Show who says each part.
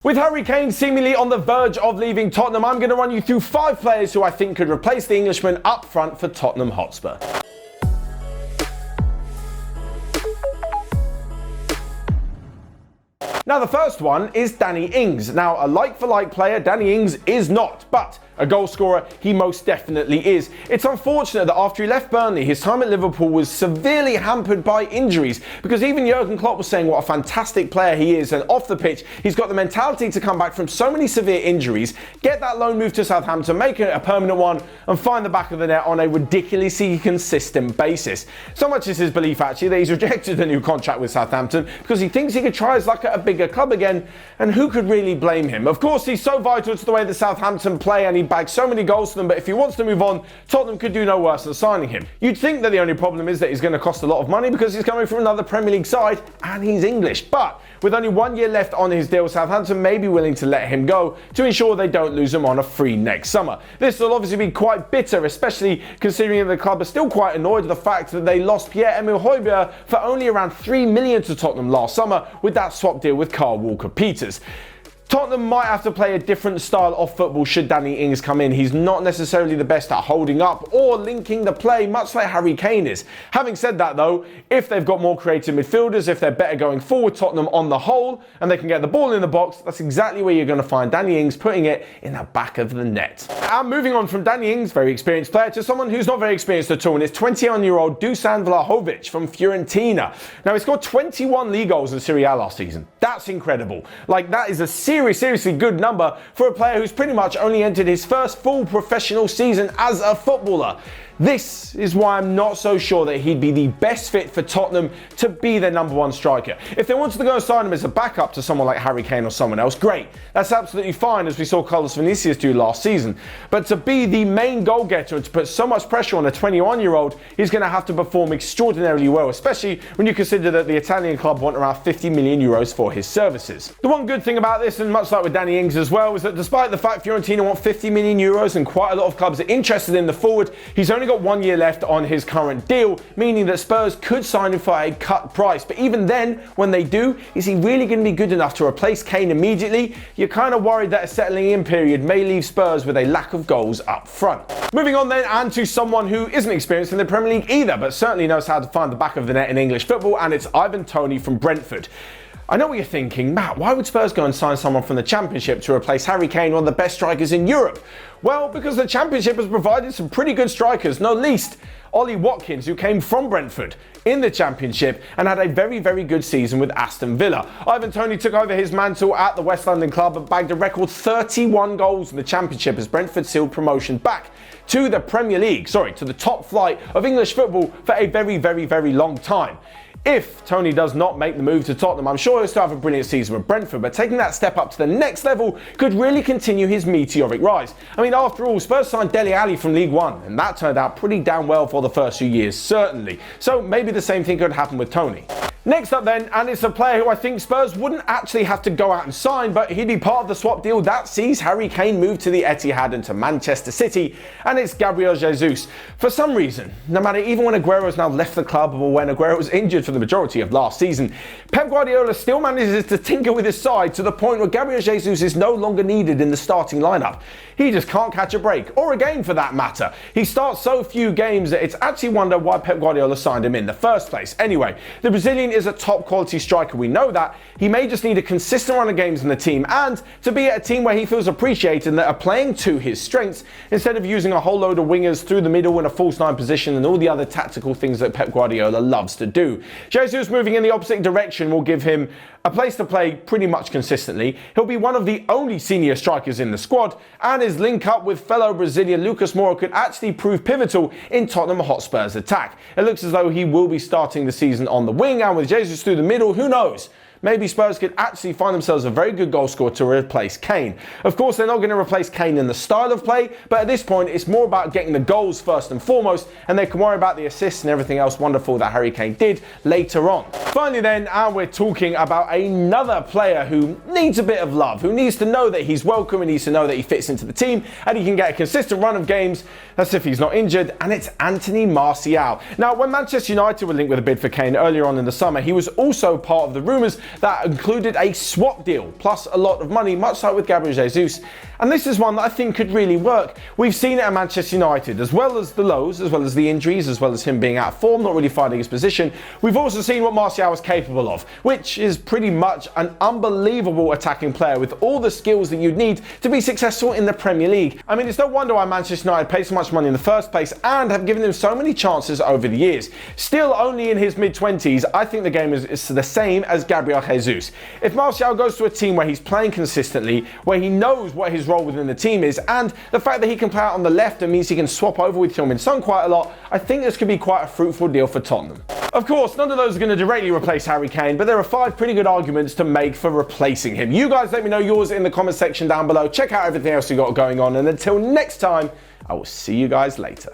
Speaker 1: With Harry Kane seemingly on the verge of leaving Tottenham, I'm going to run you through 5 players who I think could replace the Englishman up front for Tottenham Hotspur. Now the first one is Danny Ings. Now a like-for-like player, Danny Ings is not, but a goal scorer he most definitely is. It's unfortunate that after he left Burnley, his time at Liverpool was severely hampered by injuries, because even Jurgen Klopp was saying what a fantastic player he is, and off the pitch he's got the mentality to come back from so many severe injuries, get that loan move to Southampton, make it a permanent one, and find the back of the net on a ridiculously consistent basis. So much is his belief actually that he's rejected a new contract with Southampton because he thinks he could try his luck at a bigger club again, and who could really blame him? Of course he's so vital to the way that Southampton play and he bags so many goals for them, but if he wants to move on, Tottenham could do no worse than signing him. You'd think that the only problem is that he's going to cost a lot of money because he's coming from another Premier League side and he's English, but with only 1 year left on his deal, Southampton may be willing to let him go to ensure they don't lose him on a free next summer. This will obviously be quite bitter, especially considering that the club are still quite annoyed at the fact that they lost Pierre-Emile Højbjerg for only around 3 million to Tottenham last summer with that swap deal with Carl Walker-Peters. Tottenham might have to play a different style of football should Danny Ings come in. He's not necessarily the best at holding up or linking the play, much like Harry Kane is. Having said that though, if they've got more creative midfielders, if they're better going forward, Tottenham on the whole, and they can get the ball in the box, that's exactly where you're going to find Danny Ings putting it in the back of the net. And moving on from Danny Ings, very experienced player, to someone who's not very experienced at all, and it's 21-year-old Dusan Vlahovic from Fiorentina. Now he scored 21 league goals in Serie A last season. That's incredible. Like, that is a seriously good number for a player who's pretty much only entered his first full professional season as a footballer. This is why I'm not so sure that he'd be the best fit for Tottenham to be their number 1 striker. If they wanted to go and sign him as a backup to someone like Harry Kane or someone else, great. That's absolutely fine, as we saw Carlos Vinicius do last season. But to be the main goal getter and to put so much pressure on a 21-year-old, he's going to have to perform extraordinarily well, especially when you consider that the Italian club want around 50 million euros for his services. The one good thing about this, and much like with Danny Ings as well, is that despite the fact Fiorentina want 50 million euros and quite a lot of clubs are interested in the forward, he's only got 1 year left on his current deal, meaning that Spurs could sign him for a cut price. But even then, when they do, is he really going to be good enough to replace Kane immediately? You're kind of worried that a settling in period may leave Spurs with a lack of goals up front. Moving on then, and to someone who isn't experienced in the Premier League either, but certainly knows how to find the back of the net in English football, and it's Ivan Toney from Brentford. I know what you're thinking, Matt, why would Spurs go and sign someone from the Championship to replace Harry Kane, one of the best strikers in Europe? Well, because the Championship has provided some pretty good strikers, not least Ollie Watkins, who came from Brentford in the Championship and had a very good season with Aston Villa. Ivan Toney took over his mantle at the West London club and bagged a record 31 goals in the Championship as Brentford sealed promotion back to the Premier League, to the top flight of English football for a very long time. If Toney does not make the move to Tottenham, I'm sure he'll still have a brilliant season with Brentford, but taking that step up to the next level could really continue his meteoric rise. I mean, after all, Spurs signed Dele Alli from League One, and that turned out pretty damn well for the first few years, certainly. So maybe the same thing could happen with Toney. Next up then, and it's a player who I think Spurs wouldn't actually have to go out and sign, but he'd be part of the swap deal that sees Harry Kane move to the Etihad and to Manchester City, and it's Gabriel Jesus. For some reason, no matter even when Aguero's now left the club or when Aguero was injured for the majority of last season, Pep Guardiola still manages to tinker with his side to the point where Gabriel Jesus is no longer needed in the starting lineup. He just can't catch a break, or a game for that matter. He starts so few games that it's actually wonder why Pep Guardiola signed him in the first place. Anyway, the Brazilian is a top quality striker, we know that. He may just need a consistent run of games in the team and to be at a team where he feels appreciated and that are playing to his strengths instead of using a whole load of wingers through the middle in a false 9 position and all the other tactical things that Pep Guardiola loves to do. Jesus moving in the opposite direction will give him a place to play pretty much consistently. He'll be one of the only senior strikers in the squad, and his link up with fellow Brazilian Lucas Moura could actually prove pivotal in Tottenham Hotspur's attack. It looks as though he will be starting the season on the wing, and with Jesus through the middle, who knows? Maybe Spurs could actually find themselves a very good goal scorer to replace Kane. Of course, they're not going to replace Kane in the style of play, but at this point, it's more about getting the goals first and foremost, and they can worry about the assists and everything else wonderful that Harry Kane did later on. Finally then, and we're talking about another player who needs a bit of love, who needs to know that he's welcome and needs to know that he fits into the team and he can get a consistent run of games, that's if he's not injured, and it's Anthony Martial. Now, when Manchester United were linked with a bid for Kane earlier on in the summer, he was also part of the rumours that included a swap deal, plus a lot of money, much like with Gabriel Jesus. And this is one that I think could really work. We've seen it at Manchester United, as well as the lows, as well as the injuries, as well as him being out of form, not really finding his position. We've also seen what Martial is capable of, which is pretty much an unbelievable attacking player with all the skills that you'd need to be successful in the Premier League. I mean, it's no wonder why Manchester United paid so much money in the first place and have given him so many chances over the years. Still only in his mid-20s, I think the game is the same as Gabriel Jesus. If Martial goes to a team where he's playing consistently, where he knows what his role within the team is, and the fact that he can play out on the left and means he can swap over with Heung-min Son quite a lot, I think this could be quite a fruitful deal for Tottenham. Of course, none of those are going to directly replace Harry Kane, but there are 5 pretty good arguments to make for replacing him. You guys let me know yours in the comment section down below. Check out everything else we got going on, and until next time, I will see you guys later.